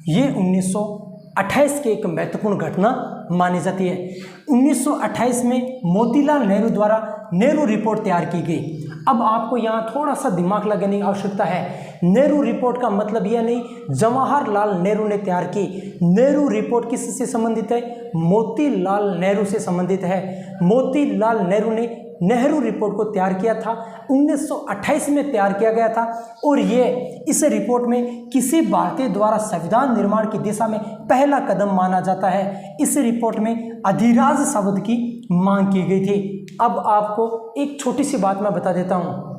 ये 1928 की एक महत्वपूर्ण घटना मानी जाती है। 1928 में मोतीलाल नेहरू द्वारा नेहरू रिपोर्ट तैयार की गई। अब आपको यहाँ थोड़ा सा दिमाग लगाने की आवश्यकता है। नेहरू रिपोर्ट का मतलब यह नहीं जवाहरलाल नेहरू ने तैयार की। नेहरू रिपोर्ट किससे संबंधित है? मोतीलाल नेहरू से संबंधित है। मोतीलाल नेहरू ने नेहरू रिपोर्ट को तैयार किया था। 1928 में तैयार किया गया था। और इस रिपोर्ट में किसी भारतीय द्वारा संविधान निर्माण की दिशा में पहला कदम माना जाता है। इस रिपोर्ट में अधिराज शब्द की मांग की गई थी। अब आपको एक छोटी सी बात मैं बता देता हूँ।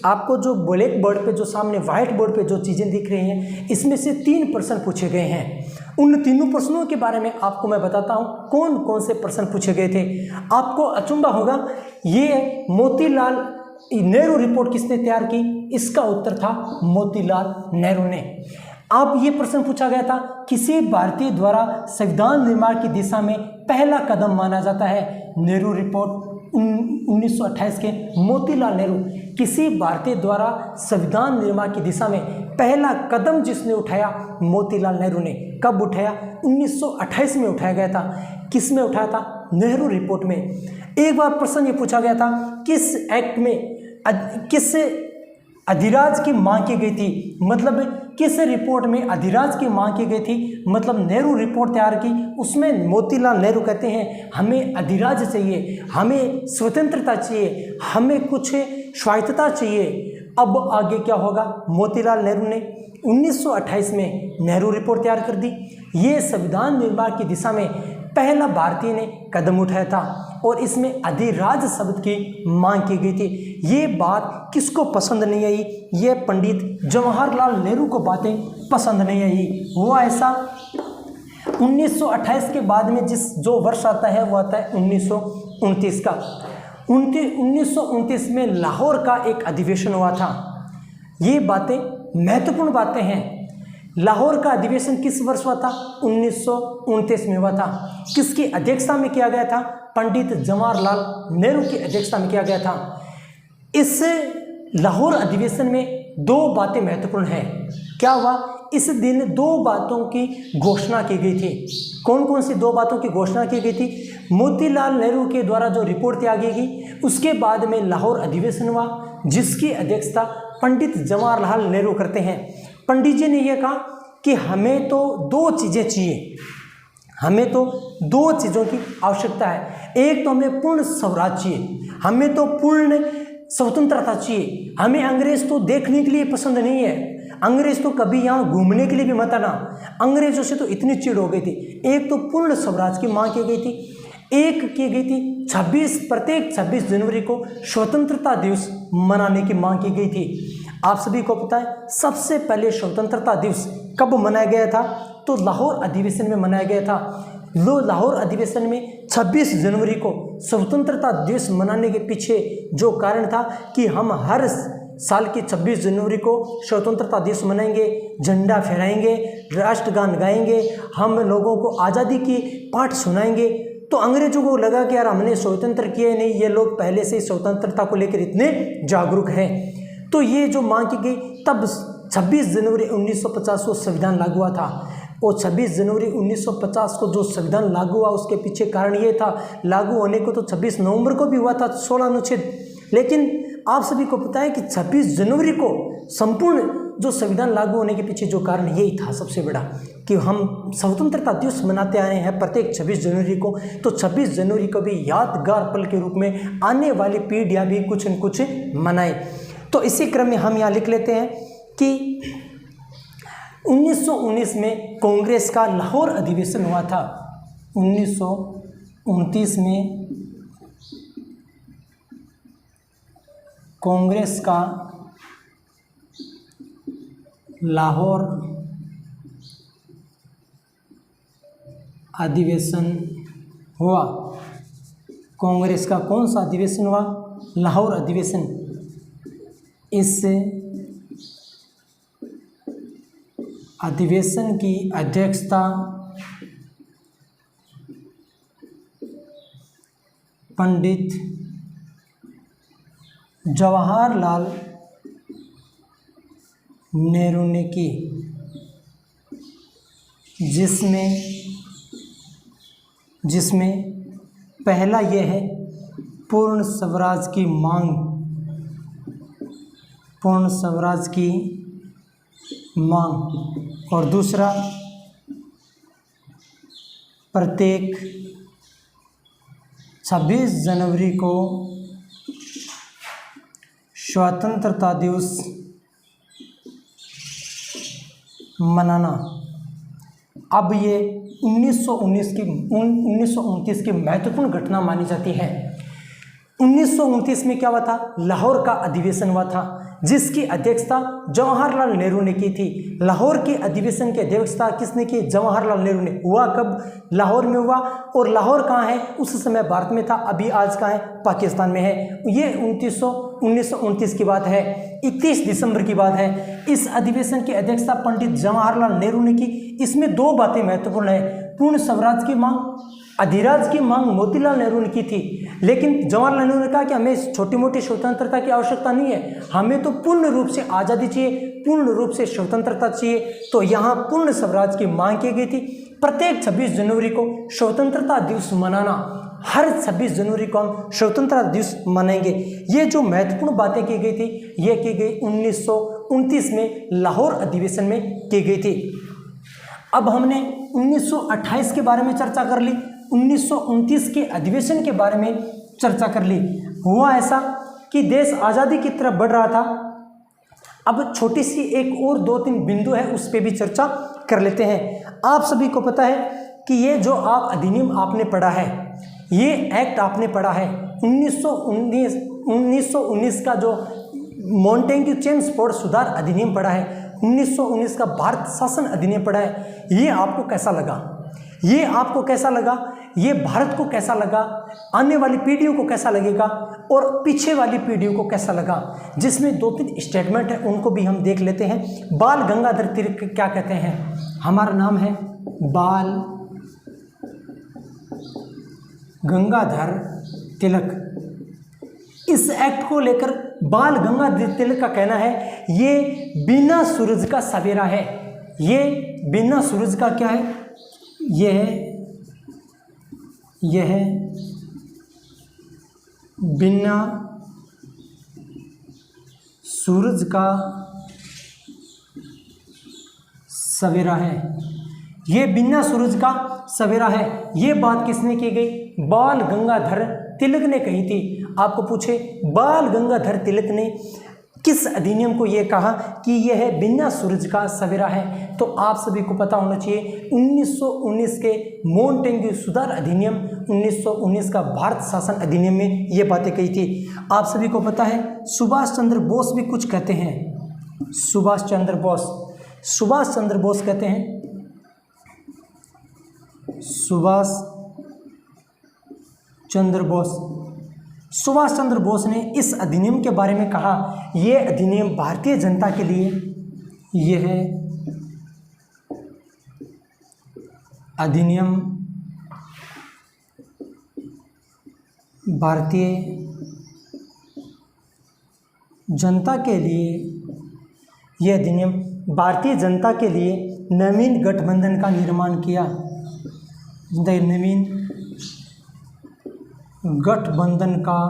आपको जो ब्लैक बोर्ड पे, जो सामने व्हाइट बोर्ड पे जो चीज़ें दिख रही हैं, इसमें से 3 प्रश्न पूछे गए हैं। उन तीनों प्रश्नों के बारे में आपको मैं बताता हूँ कौन कौन से प्रश्न पूछे गए थे। आपको अचंभा होगा, ये मोतीलाल नेहरू रिपोर्ट किसने तैयार की? इसका उत्तर था मोतीलाल नेहरू ने। अब ये प्रश्न पूछा गया था किसी भारतीय द्वारा संविधान निर्माण की दिशा में पहला कदम माना जाता है। नेहरू रिपोर्ट 1928 के मोतीलाल नेहरू, किसी भारतीय द्वारा संविधान निर्माण की दिशा में पहला कदम जिसने उठाया, मोतीलाल नेहरू ने। कब उठाया? 1928 में उठाया गया था। किस में उठाया था? नेहरू रिपोर्ट में। एक बार प्रश्न ये पूछा गया था किस एक्ट में किस अधिराज की मांग की गई थी? मतलब किस रिपोर्ट में अधिराज की मांग की गई थी? मतलब नेहरू रिपोर्ट तैयार की, उसमें मोतीलाल नेहरू कहते हैं हमें अधिराज चाहिए, हमें स्वतंत्रता चाहिए, हमें कुछ स्वायत्तता चाहिए। अब आगे क्या होगा? मोतीलाल नेहरू ने 1928 में नेहरू रिपोर्ट तैयार कर दी। ये संविधान निर्माण की दिशा में पहला भारतीय ने कदम उठाया था और इसमें अधिराज शब्द की मांग की गई थी। ये बात किसको पसंद नहीं आई? ये पंडित जवाहरलाल नेहरू को बातें पसंद नहीं आई। वो ऐसा 1928 के बाद में जो वर्ष आता है वो आता है 1929 का। 1929 में लाहौर का एक अधिवेशन हुआ था। ये बातें महत्वपूर्ण बातें हैं। लाहौर का अधिवेशन किस वर्ष हुआ था? 1929 में हुआ था। किसकी अध्यक्षता में किया गया था? पंडित जवाहरलाल नेहरू की अध्यक्षता में किया गया था। इस लाहौर अधिवेशन में 2 बातें महत्वपूर्ण हैं। क्या हुआ? इस दिन दो बातों की घोषणा की गई थी। कौन कौन सी दो बातों की घोषणा की गई थी? मोतीलाल नेहरू के द्वारा जो रिपोर्ट त्यागी गई, उसके बाद में लाहौर अधिवेशन हुआ जिसकी अध्यक्षता पंडित जवाहरलाल नेहरू करते हैं। पंडित जी ने यह कहा कि हमें तो दो चीज़ें चाहिए, हमें तो दो चीज़ों की आवश्यकता है। एक तो हमें पूर्ण स्वराज चाहिए, हमें तो पूर्ण स्वतंत्रता चाहिए। हमें अंग्रेज तो देखने के लिए पसंद नहीं है, अंग्रेज तो कभी यहाँ घूमने के लिए भी मत आना। अंग्रेजों से तो इतनी चिढ़ हो गई थी। एक तो पूर्ण स्वराज की मांग की गई थी, एक की गई थी प्रत्येक 26 जनवरी को स्वतंत्रता दिवस मनाने की मांग की गई थी। आप सभी को पता है सबसे पहले स्वतंत्रता दिवस कब मनाया गया था? तो लाहौर अधिवेशन में मनाया गया था। लाहौर अधिवेशन में 26 जनवरी को स्वतंत्रता दिवस मनाने के पीछे जो कारण था कि हम हर साल की 26 जनवरी को स्वतंत्रता दिवस मनाएंगे, झंडा फहराएंगे, राष्ट्रगान गाएंगे, हम लोगों को आज़ादी की पाठ सुनाएंगे। तो अंग्रेजों को लगा कि यार हमने स्वतंत्र किया नहीं, ये लोग पहले से ही स्वतंत्रता को लेकर इतने जागरूक हैं। तो ये जो मांग की गई, तब 26 जनवरी 1950 को संविधान लागू हुआ था। और 26 जनवरी 1950 को जो संविधान लागू हुआ उसके पीछे कारण ये था, लागू होने को तो 26 नवंबर को भी हुआ था 16 अनुच्छेद, लेकिन आप सभी को पता है कि 26 जनवरी को संपूर्ण जो संविधान लागू होने के पीछे जो कारण यही था सबसे बड़ा, कि हम स्वतंत्रता दिवस मनाते आए हैं प्रत्येक 26 जनवरी को। तो 26 जनवरी को भी यादगार पल के रूप में आने वाली पीढ़ियाँ भी कुछ न कुछ मनाएं। तो इसी क्रम में हम यहाँ लिख लेते हैं कि 1919 में कांग्रेस का लाहौर अधिवेशन हुआ था। 1929 में कांग्रेस का लाहौर अधिवेशन हुआ। कांग्रेस का कौन सा अधिवेशन हुआ? लाहौर अधिवेशन। इस अधिवेशन की अध्यक्षता पंडित जवाहरलाल नेहरू ने की, जिसमें पहला यह है पूर्ण स्वराज की मांग, पूर्ण स्वराज की मांग, और दूसरा प्रत्येक 26 जनवरी को स्वतंत्रता दिवस मनाना। अब ये 1929 की महत्वपूर्ण घटना मानी जाती है। 1929 में क्या हुआ था? लाहौर का अधिवेशन हुआ था जिसकी अध्यक्षता जवाहरलाल नेहरू ने की थी। लाहौर के अधिवेशन की अध्यक्षता किसने की? जवाहरलाल नेहरू ने। हुआ कब? लाहौर में हुआ। और लाहौर कहाँ है? उस समय भारत में था, अभी आज कहाँ है? पाकिस्तान में है। ये 1929 की बात है, 31 दिसंबर की बात है। इस अधिवेशन की अध्यक्षता पंडित जवाहरलाल नेहरू ने की। इसमें दो बातें महत्वपूर्ण है, पूर्ण स्वराज की मांग, अधिराज की मांग मोतीलाल नेहरू ने की थी, लेकिन जवाहरलाल नेहरू ने कहा कि हमें छोटी मोटी स्वतंत्रता की आवश्यकता नहीं है, हमें तो पूर्ण रूप से आज़ादी चाहिए, पूर्ण रूप से स्वतंत्रता चाहिए। तो यहाँ पूर्ण स्वराज की मांग की गई थी। प्रत्येक 26 जनवरी को स्वतंत्रता दिवस मनाना, हर 26 जनवरी को हम स्वतंत्रता दिवस मनाएंगे। ये जो महत्वपूर्ण बातें की गई थी, ये की गई 1929 में लाहौर अधिवेशन में की गई थी। अब हमने 1928 के बारे में चर्चा कर ली, 1929 के अधिवेशन के बारे में चर्चा कर ली। हुआ ऐसा कि देश आज़ादी की तरफ बढ़ रहा था। अब छोटी सी एक और 2-3 बिंदु है, उस पर भी चर्चा कर लेते हैं। आप सभी को पता है कि ये जो आप अधिनियम आपने पढ़ा है, ये एक्ट आपने पढ़ा है 1919 का जो मॉन्टेग्यू चेम्सफोर्ड सुधार अधिनियम पढ़ा है, 1919 का भारत शासन अधिनियम पढ़ा है। ये आपको कैसा लगा? ये आपको कैसा लगा? ये भारत को कैसा लगा? आने वाली पीढ़ियों को कैसा लगेगा? और पीछे वाली पीढ़ियों को कैसा लगा? जिसमें 2-3 स्टेटमेंट है, उनको भी हम देख लेते हैं। बाल गंगाधर तिलक क्या कहते हैं? हमारा नाम है बाल गंगाधर तिलक। इस एक्ट को लेकर बाल गंगाधर तिलक का कहना है ये बिना सूरज का सवेरा है। ये बिना सूरज का क्या है, यह है बिना सूरज का सवेरा है। ये बिना सूरज का सवेरा है। ये बात किसने की गई? बाल गंगाधर तिलक ने कही थी। आपको पूछे बाल गंगाधर तिलक ने किस अधिनियम को ये कहा कि यह है बिना सूरज का सवेरा है, तो आप सभी को पता होना चाहिए 1919 के मोंटेग्यू सुधार अधिनियम, 1919 का भारत शासन अधिनियम में ये बातें कही थी। आप सभी को पता है सुभाष चंद्र बोस भी कुछ कहते हैं। सुभाष चंद्र बोस कहते हैं, सुभाष चंद्र बोस ने इस अधिनियम के बारे में कहा, यह अधिनियम भारतीय जनता के लिए, यह अधिनियम भारतीय जनता के लिए, यह अधिनियम भारतीय जनता के लिए नवीन गठबंधन का निर्माण किया। नवीन गठबंधन का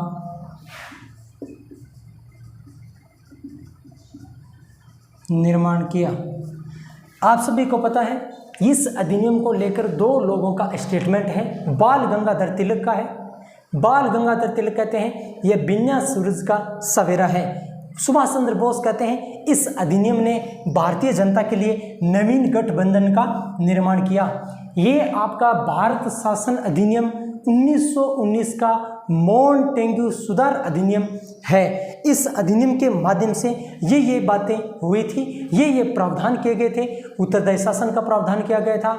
निर्माण किया। आप सभी को पता है इस अधिनियम को लेकर दो लोगों का स्टेटमेंट है। बाल गंगाधर तिलक का है। बाल गंगाधर तिलक कहते हैं यह बिना सूरज का सवेरा है। सुभाष चंद्र बोस कहते हैं इस अधिनियम ने भारतीय जनता के लिए नवीन गठबंधन का निर्माण किया। ये आपका भारत शासन अधिनियम 1919 का मोंटेग्यू सुधार अधिनियम है। इस अधिनियम के माध्यम से ये बातें हुई थी, ये प्रावधान किए गए थे। उत्तरदायी शासन का प्रावधान किया गया था,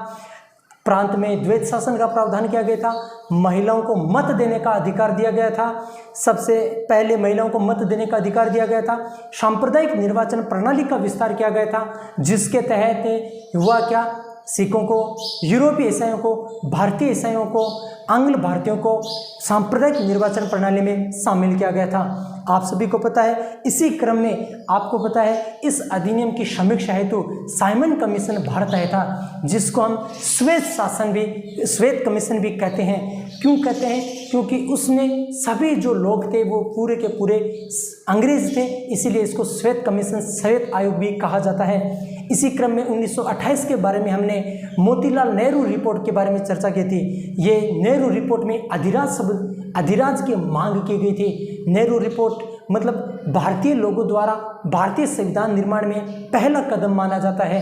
प्रांत में द्वैत शासन का प्रावधान किया गया था, महिलाओं को मत देने का अधिकार दिया गया था। सबसे पहले महिलाओं को मत देने का अधिकार दिया गया था। सांप्रदायिक निर्वाचन प्रणाली का विस्तार किया गया था, जिसके तहत हुआ क्या, सिखों को, यूरोपीय ईसाइयों को, भारतीय ईसाइयों को, आंग्ल भारतीयों को सांप्रदायिक निर्वाचन प्रणाली में शामिल किया गया था। आप सभी को पता है इसी क्रम में आपको पता है इस अधिनियम की समीक्षा हेतु साइमन कमीशन भारत आया था, जिसको हम श्वेत कमीशन भी कहते हैं। क्यों कहते हैं? क्योंकि उसमें सभी जो लोग थे वो पूरे के पूरे अंग्रेज थे, इसीलिए इसको श्वेत कमीशन, श्वेत आयोग भी कहा जाता है। इसी क्रम में 1928 के बारे में हमने मोतीलाल नेहरू रिपोर्ट के बारे में चर्चा की थी। ये नेहरू रिपोर्ट में अधिराज की मांग की गई थी। नेहरू रिपोर्ट मतलब भारतीय लोगों द्वारा भारतीय संविधान निर्माण में पहला कदम माना जाता है।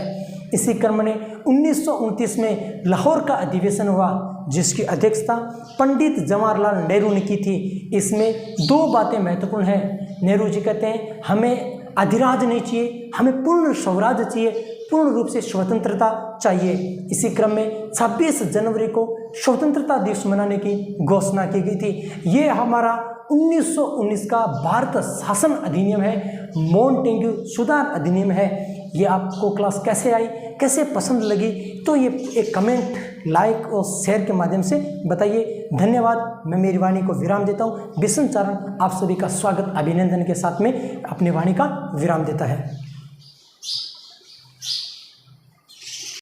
इसी क्रम ने 1929 में लाहौर का अधिवेशन हुआ, जिसकी अध्यक्षता पंडित जवाहरलाल नेहरू ने की थी। इसमें दो बातें महत्वपूर्ण हैं। नेहरू जी कहते हैं हमें अधिराज नहीं चाहिए, हमें पूर्ण स्वराज चाहिए, पूर्ण रूप से स्वतंत्रता चाहिए। इसी क्रम में 26 जनवरी को स्वतंत्रता दिवस मनाने की घोषणा की गई थी। ये हमारा 1919 का भारत शासन अधिनियम है, मोंटेग्यू सुधार अधिनियम है। ये आपको क्लास कैसे आई, कैसे पसंद लगी, तो ये एक कमेंट, लाइक और शेयर के माध्यम से बताइए। धन्यवाद। मैं मेरी वाणी को विराम देता हूँ। बिशन चारण आप सभी का स्वागत, अभिनंदन के साथ में अपनी वाणी का विराम देता है।